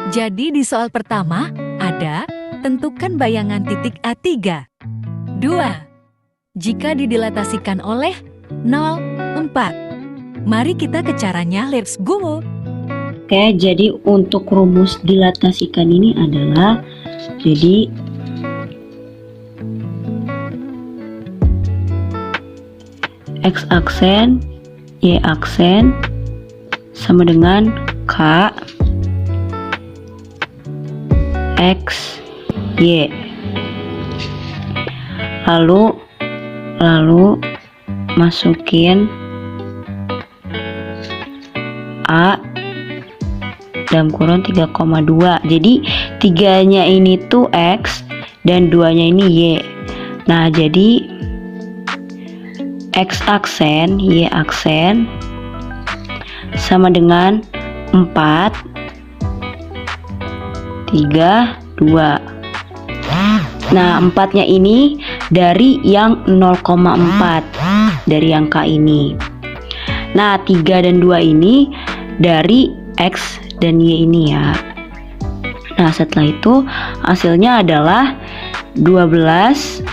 Jadi di soal pertama ada tentukan bayangan titik A3. 2. Jika didilatasikan oleh 0, 4. Mari kita ke caranya, let's go! Oke, jadi untuk rumus dilatasikan ini adalah jadi X aksen Y aksen sama dengan K X Y. Lalu masukin A dalam kurung 3,2. Jadi 3-nya ini tuh X dan 2-nya ini Y. Nah, jadi X aksen Y aksen sama dengan 4 3 2. Nah, 4-nya ini dari yang 0,4 dari angka ini. Nah, 3 dan 2 ini dari X dan Y ini ya. Nah, setelah itu hasilnya adalah 12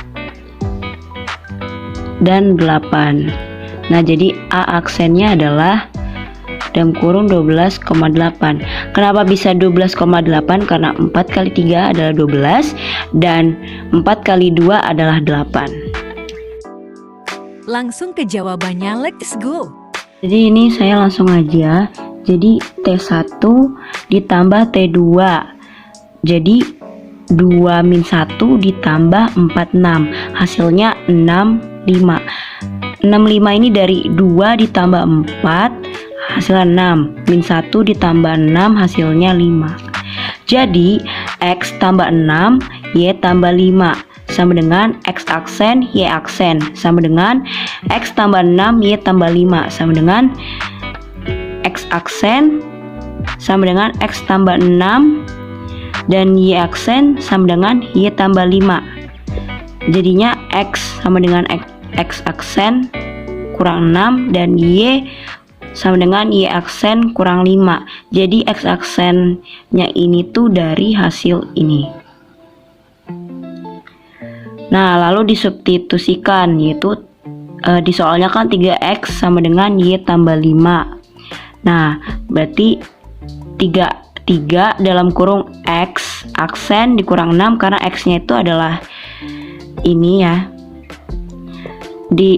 dan 8. Nah, jadi A aksennya adalah dalam kurung 12,8. Kenapa bisa 12,8? Karena 4 kali 3 adalah 12 dan 4 kali 2 adalah 8. Langsung ke jawabannya, let's go! Jadi ini saya langsung aja. Jadi T1 ditambah T2. Jadi 2 min 1 ditambah 46. Hasilnya 65. 65 ini dari 2 ditambah 4 hasilnya 6. Min 1 ditambah 6 hasilnya 5. Jadi X tambah 6 Y tambah 5 sama dengan X aksen Y aksen sama dengan X tambah 6 Y tambah 5 sama dengan X aksen sama dengan X tambah 6 dan Y aksen sama dengan Y tambah 5. Jadinya X sama dengan X aksen kurang 6 dan Y sama dengan Y aksen kurang 5. Jadi X aksennya ini tuh dari hasil ini. Nah, lalu disubstitusikan, yaitu di soalnya kan 3X sama dengan Y tambah 5. Nah, berarti 3 dalam kurung X aksen dikurang 6 karena X-nya itu adalah ini ya.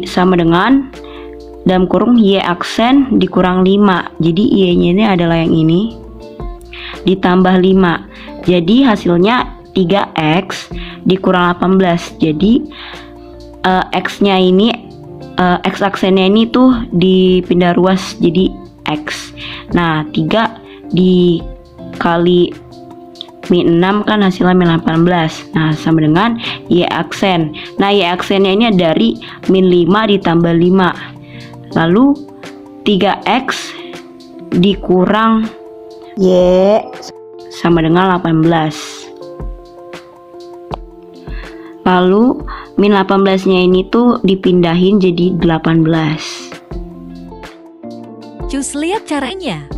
Sama dengan dalam kurung Y aksen dikurang 5. Jadi Y-nya ini adalah yang ini. Ditambah 5. Jadi hasilnya 3X dikurang 18. Jadi X-nya ini X aksennya ini tuh dipindah ruas jadi X. Nah, 3 dikali min 6 kan hasilnya min 18. Nah, sama dengan Y aksen. Nah, Y aksennya ini dari min 5 ditambah 5. Lalu 3X dikurang Y sama dengan 18. Lalu min 18-nya ini tuh dipindahin jadi 18. Cus lihat caranya.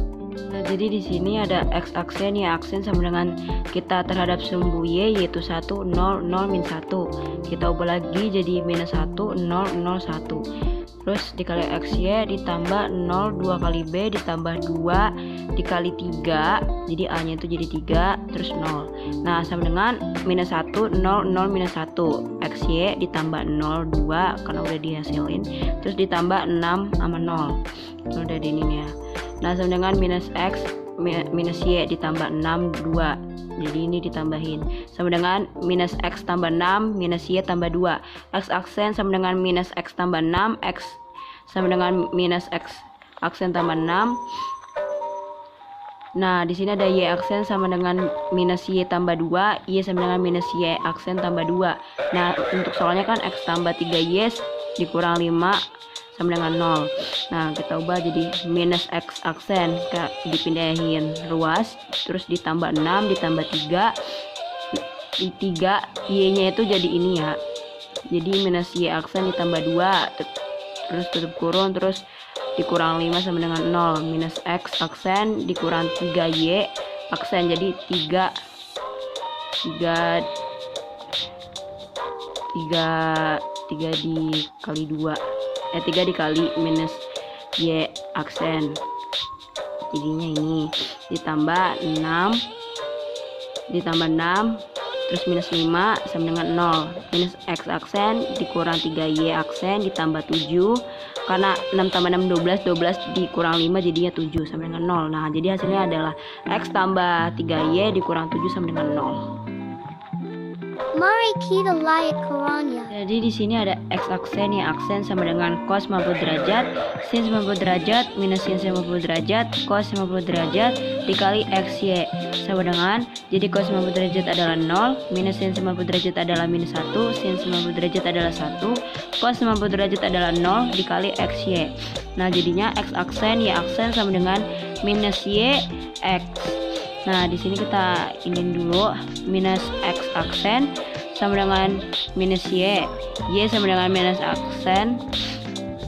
Nah, jadi di sini ada X aksen Y aksen sama dengan kita terhadap sumbu Y yaitu 1 0 0 min 1. Kita ubah lagi jadi minus 1 0 0 1. Terus dikali XY ditambah 0 2 kali B ditambah 2 dikali 3. Jadi A nya itu jadi 3 terus 0. Nah, sama dengan minus 1 0 0 minus 1. XY ditambah 0 2 karena udah dihasilin. Terus ditambah 6 sama 0. Udah di ini ya. Nah, sama dengan minus X minus Y ditambah 6 2. Jadi ini ditambahin sama dengan minus X tambah 6 minus Y tambah 2. X aksen sama dengan minus X tambah 6. X sama dengan minus X aksen tambah 6. Nah, di sini ada Y aksen sama dengan minus Y tambah 2. Y sama dengan minus Y aksen tambah 2. Nah, untuk soalnya kan X tambah 3Y dikurang 5 sama dengan 0. Nah, kita ubah jadi minus X aksen, dipindahin ruas, terus ditambah 6 ditambah 3. Di 3 Y nya itu jadi ini ya. Jadi minus Y aksen ditambah 2 terus tutup kurung, terus dikurang 5 sama dengan 0. Minus X aksen dikurang 3Y aksen. Jadi 3 dikali 2, 3 dikali minus Y aksen, jadinya ini ditambah 6 terus minus 5 sama dengan 0, minus X aksen dikurang 3Y aksen ditambah 7, karena 6 tambah 6 12 dikurang 5 jadinya 7 sama dengan 0. Nah, jadi hasilnya adalah X tambah 3Y dikurang 7 sama dengan 0. Mari kita lihat caranya. Jadi di sini ada X aksen, Y aksen sama dengan cos 50 derajat, sin 90 derajat, minus sin 90 derajat, cos 90 derajat dikali XY sama dengan, jadi cos 90 derajat adalah 0, minus sin 90 derajat adalah minus 1, sin 90 derajat adalah 1, cos 90 derajat adalah 0 dikali XY. Nah, jadinya X aksen, Y aksen sama dengan minus Y X. Nah, di sini kita inin dulu, minus X aksen sama dengan minus Y sama dengan minus aksen,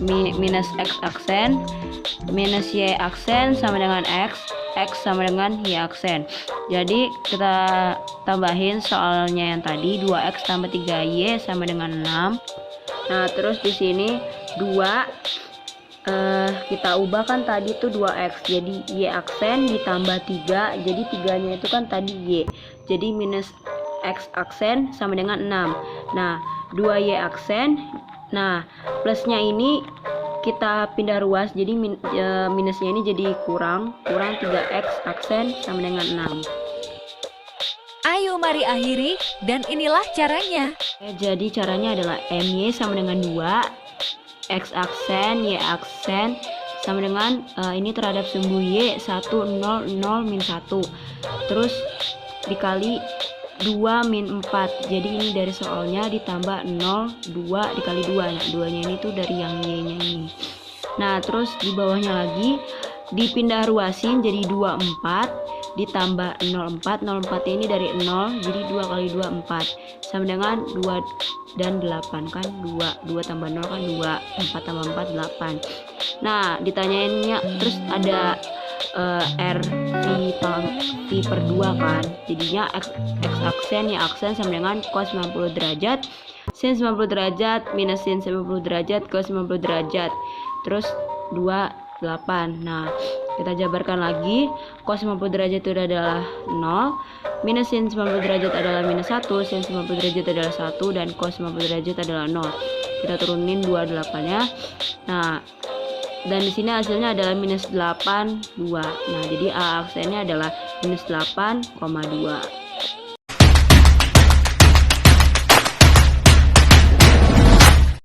minus X aksen, minus Y aksen sama dengan X sama dengan Y aksen. Jadi kita tambahin soalnya yang tadi, 2X tambah 3Y sama dengan 6. Nah, terus di sini 2 kita ubah kan tadi tuh 2X jadi Y aksen ditambah 3, jadi 3-nya itu kan tadi Y, jadi minus X aksen sama dengan 6. Nah, 2Y aksen, nah plusnya ini kita pindah ruas, jadi minusnya ini jadi kurang 3X aksen sama dengan 6. Ayo mari akhiri, dan inilah caranya. Jadi caranya adalah MY sama dengan 2, X aksen, Y aksen sama dengan ini terhadap sumbu Y 1 0 0 min 1, terus dikali 2 min 4, jadi ini dari soalnya ditambah 0 2 dikali 2. Nah, 2 nya ini tuh dari yang Y nya ini. Nah, terus di bawahnya lagi dipindah ruasin jadi 24 ditambah 04 ini dari 0, jadi 2 kali 2 4 sama dengan 2 dan 8 kan, 2 tambah 0 kan 2, 4 tambah 4 8. Nah, ditanyainnya terus ada R V per 2 kan, jadinya X aksen, Y aksen sama dengan cos 90 derajat, sin 90 derajat, minus sin 90 derajat, cos 90 derajat, terus 2 8. Nah, kita jabarkan lagi, cos 90 derajat itu adalah 0, minus sin 90 derajat adalah minus 1, sin 90 derajat adalah 1, dan cos 90 derajat adalah 0. Kita turunin 28-nya. Nah, dan di sini hasilnya adalah minus 82. Nah, jadi A aksennya adalah minus 8,2.